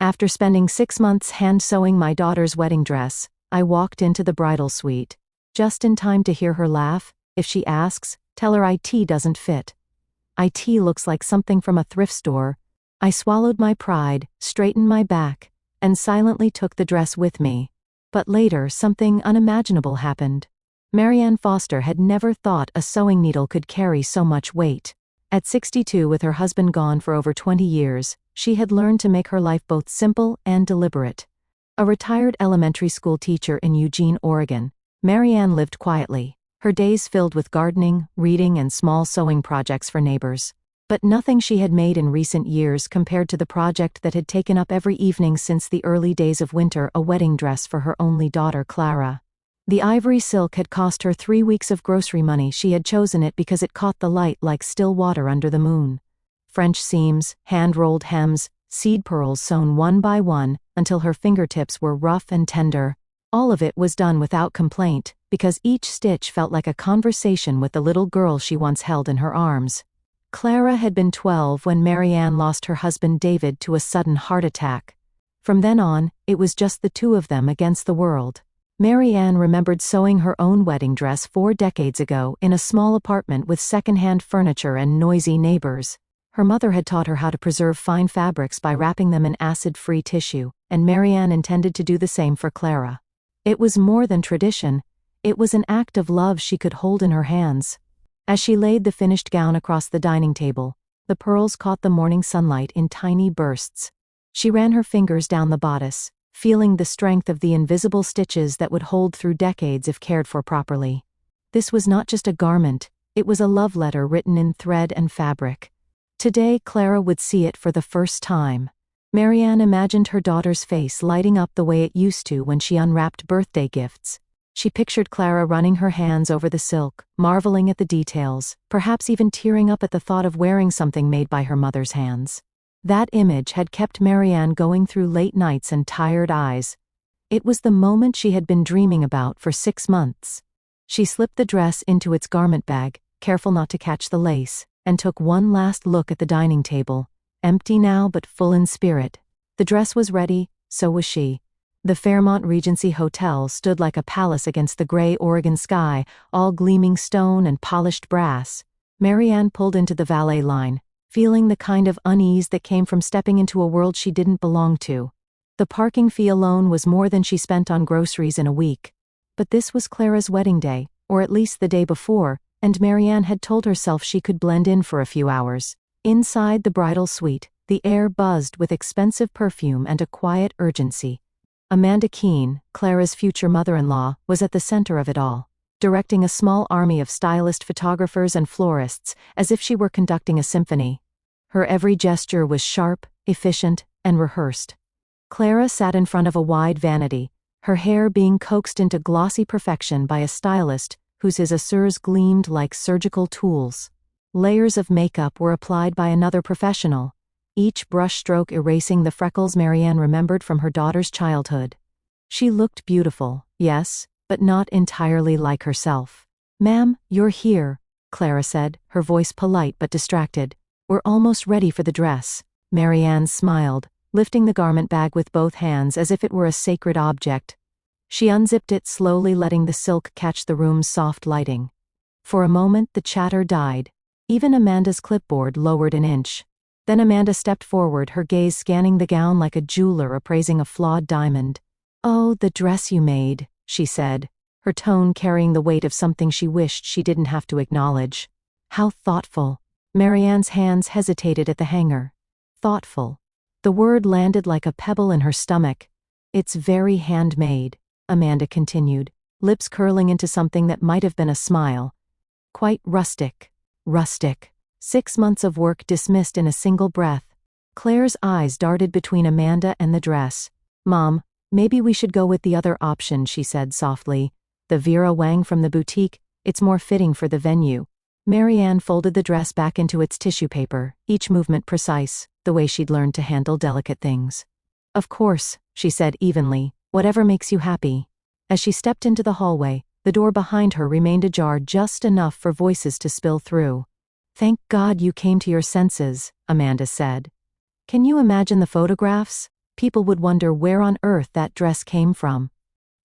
After spending 6 months hand-sewing my daughter's wedding dress, I walked into the bridal suite. Just in time to hear her laugh. If she asks, tell her IT doesn't fit. IT looks like something from a thrift store. I swallowed my pride, straightened my back, and silently took the dress with me. But later, something unimaginable happened. Marianne Foster had never thought a sewing needle could carry so much weight. At 62, with her husband gone for over 20 years, she had learned to make her life both simple and deliberate. A retired elementary school teacher in Eugene, Oregon, Marianne lived quietly, her days filled with gardening, reading, and small sewing projects for neighbors. But nothing she had made in recent years compared to the project that had taken up every evening since the early days of winter: a wedding dress for her only daughter, Clara. The ivory silk had cost her 3 weeks of grocery money. She had chosen it because it caught the light like still water under the moon. French seams, hand-rolled hems, seed pearls sewn one by one until her fingertips were rough and tender. All of it was done without complaint, because each stitch felt like a conversation with the little girl she once held in her arms. Clara had been 12 when Marianne lost her husband David to a sudden heart attack. From then on, it was just the two of them against the world. Marianne remembered sewing her own wedding dress 4 decades ago in a small apartment with secondhand furniture and noisy neighbors. Her mother had taught her how to preserve fine fabrics by wrapping them in acid-free tissue, and Marianne intended to do the same for Clara. It was more than tradition, it was an act of love she could hold in her hands. As she laid the finished gown across the dining table, the pearls caught the morning sunlight in tiny bursts. She ran her fingers down the bodice, feeling the strength of the invisible stitches that would hold through decades if cared for properly. This was not just a garment, it was a love letter written in thread and fabric. Today, Clara would see it for the first time. Marianne imagined her daughter's face lighting up the way it used to when she unwrapped birthday gifts. She pictured Clara running her hands over the silk, marveling at the details, perhaps even tearing up at the thought of wearing something made by her mother's hands. That image had kept Marianne going through late nights and tired eyes. It was the moment she had been dreaming about for 6 months. She slipped the dress into its garment bag, careful not to catch the lace, and took one last look at the dining table. Empty now but full in spirit. The dress was ready, so was she. The Fairmont Regency Hotel stood like a palace against the gray Oregon sky, all gleaming stone and polished brass. Marianne pulled into the valet line, feeling the kind of unease that came from stepping into a world she didn't belong to. The parking fee alone was more than she spent on groceries in a week. But this was Clara's wedding day, or at least the day before, and Marianne had told herself she could blend in for a few hours. Inside the bridal suite, the air buzzed with expensive perfume and a quiet urgency. Amanda Keene, Clara's future mother-in-law, was at the center of it all, directing a small army of stylist photographers and florists, as if she were conducting a symphony. Her every gesture was sharp, efficient, and rehearsed. Clara sat in front of a wide vanity, her hair being coaxed into glossy perfection by a stylist whose lasers gleamed like surgical tools. Layers of makeup were applied by another professional, each brushstroke erasing the freckles Marianne remembered from her daughter's childhood. She looked beautiful, yes, but not entirely like herself. "Ma'am, you're here," Clara said, her voice polite but distracted. "We're almost ready for the dress." Marianne smiled, lifting the garment bag with both hands as if it were a sacred object. She unzipped it slowly, letting the silk catch the room's soft lighting. For a moment the chatter died. Even Amanda's clipboard lowered an inch. Then Amanda stepped forward, her gaze scanning the gown like a jeweler appraising a flawed diamond. "Oh, the dress you made," she said, her tone carrying the weight of something she wished she didn't have to acknowledge. "How thoughtful." Marianne's hands hesitated at the hanger. Thoughtful. The word landed like a pebble in her stomach. "It's very handmade," Amanda continued, lips curling into something that might have been a smile. "Quite rustic." Rustic. 6 months of work dismissed in a single breath. Claire's eyes darted between Amanda and the dress. "Mom, maybe we should go with the other option," she said softly. "The Vera Wang from the boutique, it's more fitting for the venue." Marianne folded the dress back into its tissue paper, each movement precise, the way she'd learned to handle delicate things. "Of course," she said evenly, "whatever makes you happy." As she stepped into the hallway, the door behind her remained ajar just enough for voices to spill through. "Thank God you came to your senses," Amanda said. "Can you imagine the photographs? People would wonder where on earth that dress came from.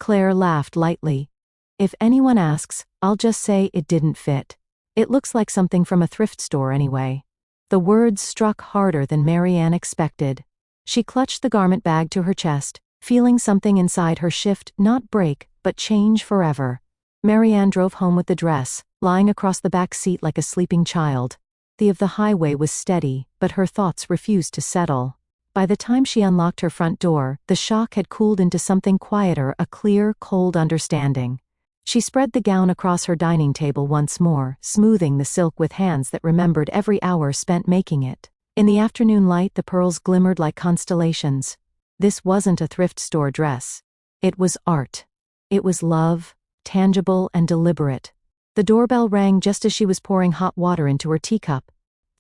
Claire laughed lightly. If anyone asks, I'll just say it didn't fit. It looks like something from a thrift store anyway. The words struck harder than Marianne expected. She clutched the garment bag to her chest, feeling something inside her shift, not break, but change forever. Marianne drove home with the dress, lying across the back seat like a sleeping child. The of the highway was steady, but her thoughts refused to settle. By the time she unlocked her front door, the shock had cooled into something quieter, a clear, cold understanding. She spread the gown across her dining table once more, smoothing the silk with hands that remembered every hour spent making it. In the afternoon light, the pearls glimmered like constellations. This wasn't a thrift store dress. It was art. It was love, tangible and deliberate. The doorbell rang just as she was pouring hot water into her teacup.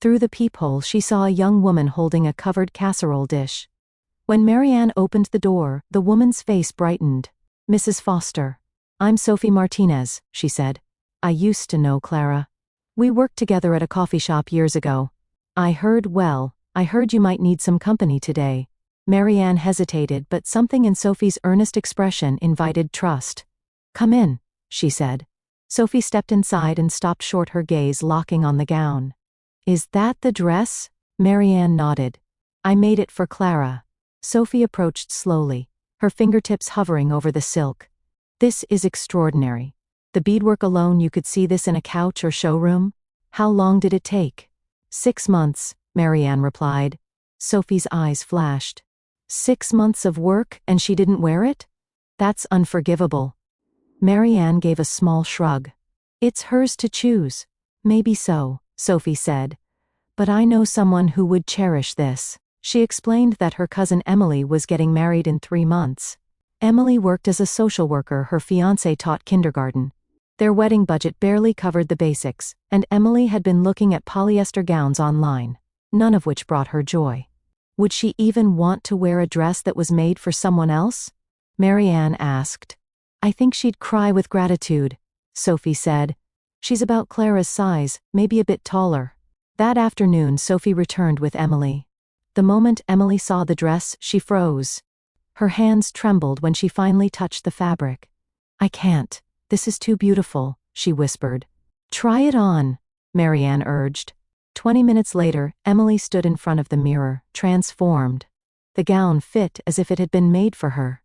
Through the peephole, she saw a young woman holding a covered casserole dish. When Marianne opened the door, the woman's face brightened. "Mrs. Foster. I'm Sophie Martinez," she said. "I used to know Clara. We worked together at a coffee shop years ago. I heard you might need some company today." Marianne hesitated, but something in Sophie's earnest expression invited trust. "Come in," she said. Sophie stepped inside and stopped short, her gaze locking on the gown. "Is that the dress?" Marianne nodded. "I made it for Clara." Sophie approached slowly, her fingertips hovering over the silk. "This is extraordinary. The beadwork alone, you could see this in a couch or showroom? How long did it take?" 6 months, Marianne replied. Sophie's eyes flashed. 6 months of work, and she didn't wear it? That's unforgivable. Marianne gave a small shrug. "It's hers to choose." "Maybe so," Sophie said. "But I know someone who would cherish this." She explained that her cousin Emily was getting married in 3 months. Emily worked as a social worker, her fiancé taught kindergarten. Their wedding budget barely covered the basics, and Emily had been looking at polyester gowns online, none of which brought her joy. Would she even want to wear a dress that was made for someone else? Marianne asked. "I think she'd cry with gratitude," Sophie said. "She's about Clara's size, maybe a bit taller." That afternoon, Sophie returned with Emily. The moment Emily saw the dress, she froze. Her hands trembled when she finally touched the fabric. "I can't. This is too beautiful," she whispered. "Try it on," Marianne urged. 20 minutes later, Emily stood in front of the mirror, transformed. The gown fit as if it had been made for her.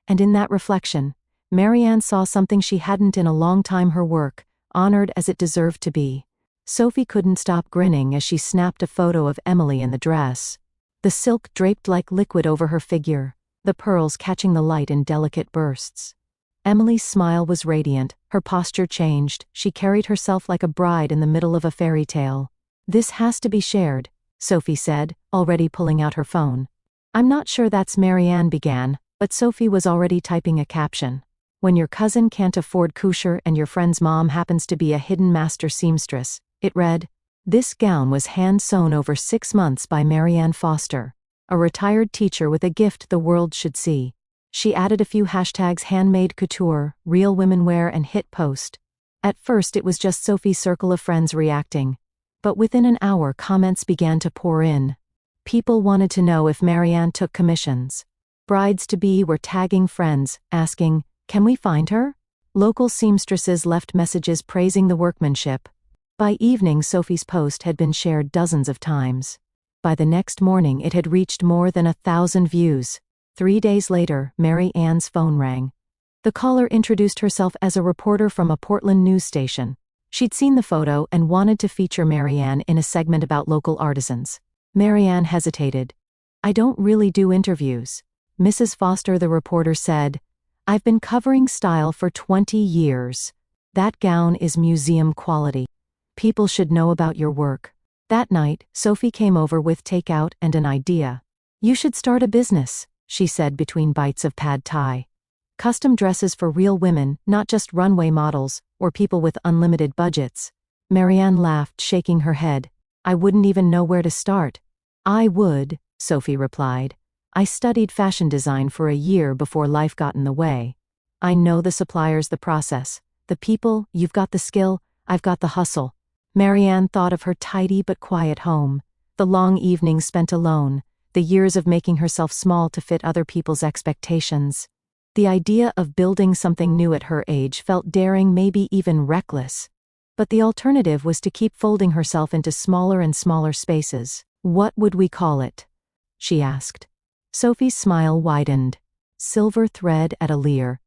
And in that reflection, Marianne saw something she hadn't in a long time: her work, honored as it deserved to be. Sophie couldn't stop grinning as she snapped a photo of Emily in the dress. The silk draped like liquid over her figure, the pearls catching the light in delicate bursts. Emily's smile was radiant, her posture changed, she carried herself like a bride in the middle of a fairy tale. "This has to be shared," Sophie said, already pulling out her phone. "I'm not sure that's," Marianne began, but Sophie was already typing a caption. "When your cousin can't afford kosher and your friend's mom happens to be a hidden master seamstress," it read. This gown was hand-sewn over 6 months by Marianne Foster, a retired teacher with a gift the world should see. She added a few hashtags: handmade couture, real women wear, and hit post. At first it was just Sophie's circle of friends reacting. But within an hour, comments began to pour in. People wanted to know if Marianne took commissions. Brides-to-be were tagging friends, asking, "Can we find her?" Local seamstresses left messages praising the workmanship. By evening, Sophie's post had been shared dozens of times. By the next morning, it had reached more than 1,000 views. 3 days later, Mary Ann's phone rang. The caller introduced herself as a reporter from a Portland news station. She'd seen the photo and wanted to feature Marianne in a segment about local artisans. Marianne hesitated. "I don't really do interviews," Mrs. Foster, the reporter said. "I've been covering style for 20 years. That gown is museum quality. People should know about your work." That night, Sophie came over with takeout and an idea. "You should start a business," she said between bites of pad thai. "Custom dresses for real women, not just runway models, or people with unlimited budgets." Marianne laughed, shaking her head. "I wouldn't even know where to start." "I would," Sophie replied. "I studied fashion design for a year before life got in the way. I know the suppliers, the process, the people. You've got the skill, I've got the hustle." Marianne thought of her tidy but quiet home, the long evenings spent alone, the years of making herself small to fit other people's expectations. The idea of building something new at her age felt daring, maybe even reckless. But the alternative was to keep folding herself into smaller and smaller spaces. "What would we call it?" she asked. Sophie's smile widened. "Silver thread at a leer.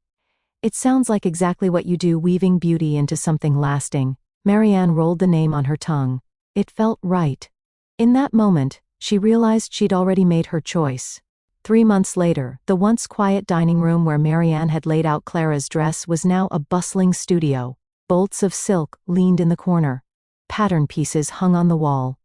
It sounds like exactly what you do, weaving beauty into something lasting." Marianne rolled the name on her tongue. It felt right. In that moment, she realized she'd already made her choice. 3 months later, the once quiet dining room where Marianne had laid out Clara's dress was now a bustling studio. Bolts of silk leaned in the corner. Pattern pieces hung on the wall.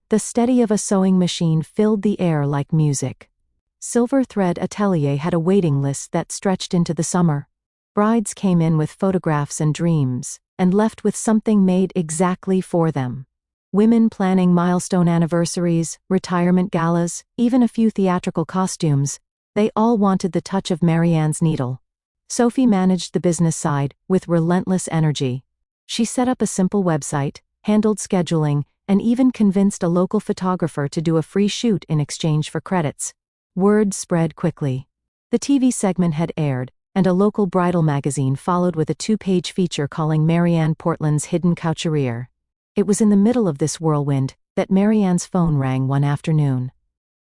The steady of a sewing machine filled the air like music. Silver Thread Atelier had a waiting list that stretched into the summer. Brides came in with photographs and dreams, and left with something made exactly for them. Women planning milestone anniversaries, retirement galas, even a few theatrical costumes, they all wanted the touch of Marianne's needle. Sophie managed the business side with relentless energy. She set up a simple website, handled scheduling, and even convinced a local photographer to do a free shoot in exchange for credits. Word spread quickly. The TV segment had aired, and a local bridal magazine followed with a 2-page feature calling Marianne Portland's hidden couturier. It was in the middle of this whirlwind that Marianne's phone rang one afternoon.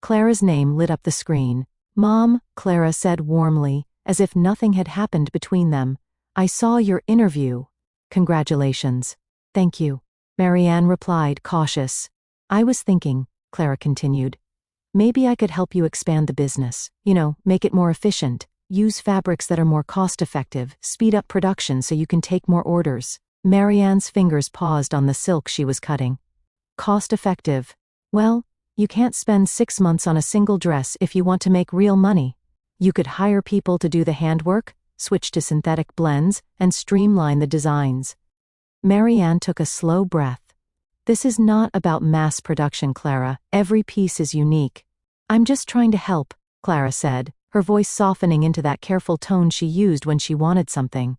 Clara's name lit up the screen. "Mom," Clara said warmly, as if nothing had happened between them. "I saw your interview." "Congratulations." "Thank you," Marianne replied, cautious. "I was thinking," Clara continued, "maybe I could help you expand the business. Make it more efficient. Use fabrics that are more cost-effective, speed up production so you can take more orders." Marianne's fingers paused on the silk she was cutting. "Cost-effective? Well, you can't spend 6 months on a single dress if you want to make real money. You could hire people to do the handwork, switch to synthetic blends, and streamline the designs." Marianne took a slow breath. "This is not about mass production, Clara. Every piece is unique." "I'm just trying to help," Clara said, her voice softening into that careful tone she used when she wanted something.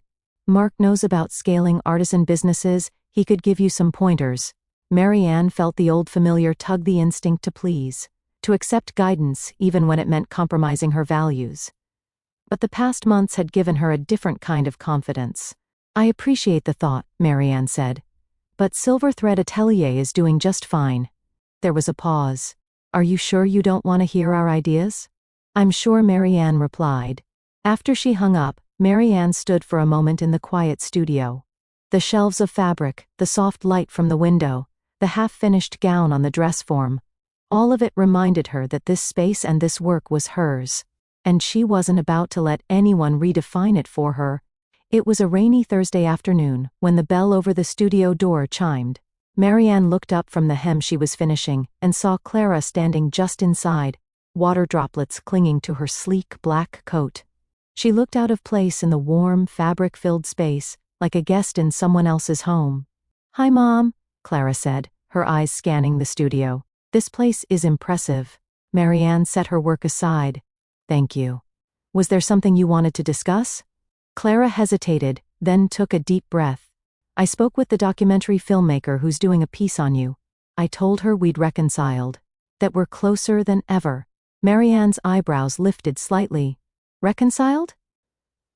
"Mark knows about scaling artisan businesses. He could give you some pointers." Marianne felt the old familiar tug, the instinct to please, to accept guidance even when it meant compromising her values. But the past months had given her a different kind of confidence. "I appreciate the thought," Marianne said. "But Silver Thread Atelier is doing just fine." There was a pause. "Are you sure you don't want to hear our ideas?" "I'm sure," Marianne replied. After she hung up, Marianne stood for a moment in the quiet studio. The shelves of fabric, the soft light from the window, the half-finished gown on the dress form. All of it reminded her that this space and this work was hers. And she wasn't about to let anyone redefine it for her. It was a rainy Thursday afternoon when the bell over the studio door chimed. Marianne looked up from the hem she was finishing and saw Clara standing just inside, water droplets clinging to her sleek black coat. She looked out of place in the warm, fabric-filled space, like a guest in someone else's home. "Hi, Mom," Clara said, her eyes scanning the studio. "This place is impressive." Marianne set her work aside. "Thank you. Was there something you wanted to discuss?" Clara hesitated, then took a deep breath. "I spoke with the documentary filmmaker who's doing a piece on you. I told her we'd reconciled. That we're closer than ever." Marianne's eyebrows lifted slightly. "Reconciled?"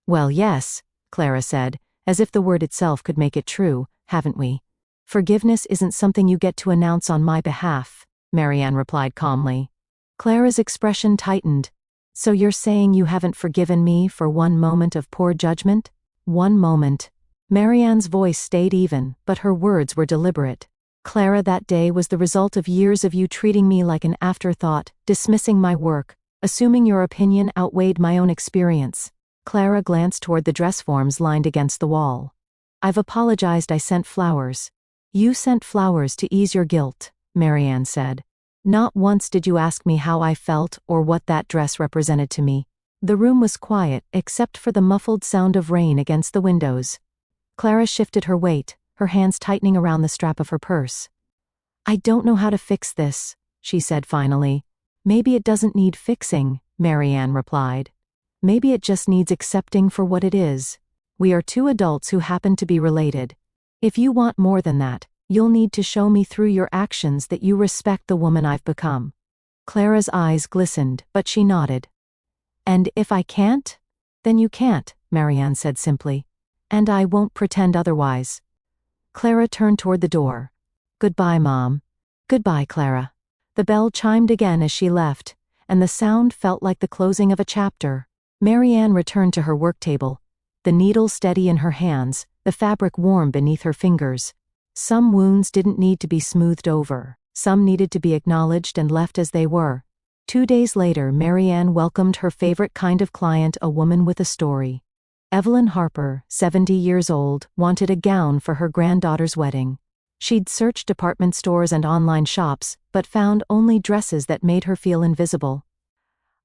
"Well, yes," Clara said, as if the word itself could make it true. "Haven't we?" "Forgiveness isn't something you get to announce on my behalf," Marianne replied calmly. Clara's expression tightened. "So you're saying you haven't forgiven me for one moment of poor judgment?" "One moment." Marianne's voice stayed even, but her words were deliberate. "Clara, that day was the result of years of you treating me like an afterthought, dismissing my work, assuming your opinion outweighed my own experience." Clara glanced toward the dress forms lined against the wall. "I've apologized. I sent flowers." "You sent flowers to ease your guilt," Marianne said. "Not once did you ask me how I felt or what that dress represented to me." The room was quiet, except for the muffled sound of rain against the windows. Clara shifted her weight, her hands tightening around the strap of her purse. "I don't know how to fix this," she said finally. "Maybe it doesn't need fixing," Marianne replied. "Maybe it just needs accepting for what it is. We are two adults who happen to be related. If you want more than that, you'll need to show me through your actions that you respect the woman I've become." Clara's eyes glistened, but she nodded. "And if I can't? Then you can't," Marianne said simply. "And I won't pretend otherwise." Clara turned toward the door. "Goodbye, Mom." "Goodbye, Clara." The bell chimed again as she left, and the sound felt like the closing of a chapter. Marianne returned to her work table, the needle steady in her hands, the fabric warm beneath her fingers. Some wounds didn't need to be smoothed over, some needed to be acknowledged and left as they were. 2 days later, Marianne welcomed her favorite kind of client, a woman with a story. Evelyn Harper, 70 years old, wanted a gown for her granddaughter's wedding. She'd searched department stores and online shops, but found only dresses that made her feel invisible.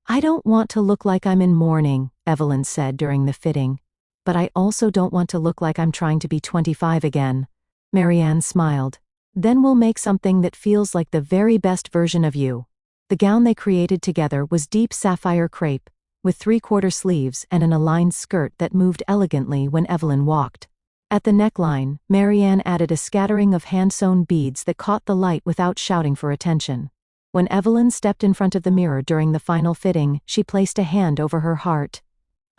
"I don't want to look like I'm in mourning," Evelyn said during the fitting. "But I also don't want to look like I'm trying to be 25 again." Marianne smiled. "Then we'll make something that feels like the very best version of you." The gown they created together was deep sapphire crepe, with 3/4 sleeves and an aligned skirt that moved elegantly when Evelyn walked. At the neckline, Marianne added a scattering of hand-sewn beads that caught the light without shouting for attention. When Evelyn stepped in front of the mirror during the final fitting, she placed a hand over her heart.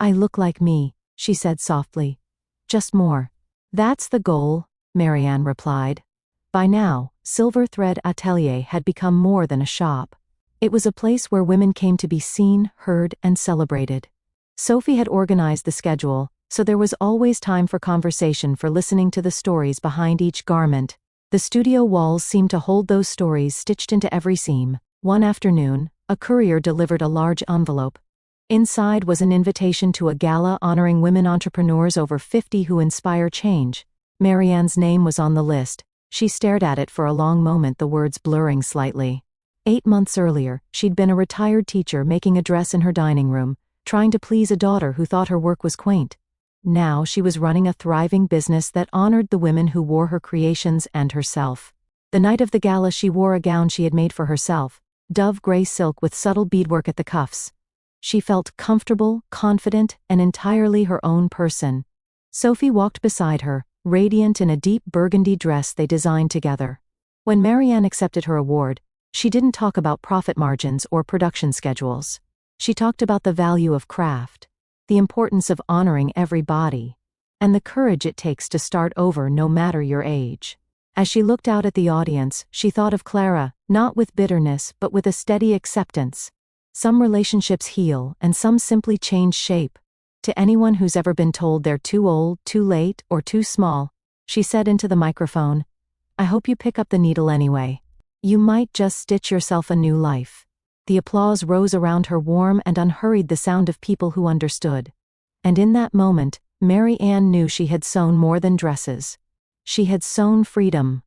"I look like me," she said softly. "Just more." "That's the goal," Marianne replied. By now, Silver Thread Atelier had become more than a shop. It was a place where women came to be seen, heard, and celebrated. Sophie had organized the schedule, so there was always time for conversation, for listening to the stories behind each garment. The studio walls seemed to hold those stories stitched into every seam. One afternoon, a courier delivered a large envelope. Inside was an invitation to a gala honoring women entrepreneurs over 50 who inspire change. Marianne's name was on the list. She stared at it for a long moment, the words blurring slightly. 8 months earlier, she'd been a retired teacher making a dress in her dining room, trying to please a daughter who thought her work was quaint. Now she was running a thriving business that honored the women who wore her creations and herself. The night of the gala, she wore a gown she had made for herself, dove gray silk with subtle beadwork at the cuffs. She felt comfortable, confident, and entirely her own person. Sophie walked beside her, radiant in a deep burgundy dress they designed together. When Marianne accepted her award, she didn't talk about profit margins or production schedules. She talked about the value of craft, the importance of honoring every body, and the courage it takes to start over no matter your age. As she looked out at the audience, she thought of Clara, not with bitterness but with a steady acceptance. Some relationships heal and some simply change shape. To anyone who's ever been told they're too old, too late, or too small, she said into the microphone, "I hope you pick up the needle anyway. You might just stitch yourself a new life." The applause rose around her, warm and unhurried, the sound of people who understood. And in that moment, Marianne knew she had sewn more than dresses. She had sewn freedom.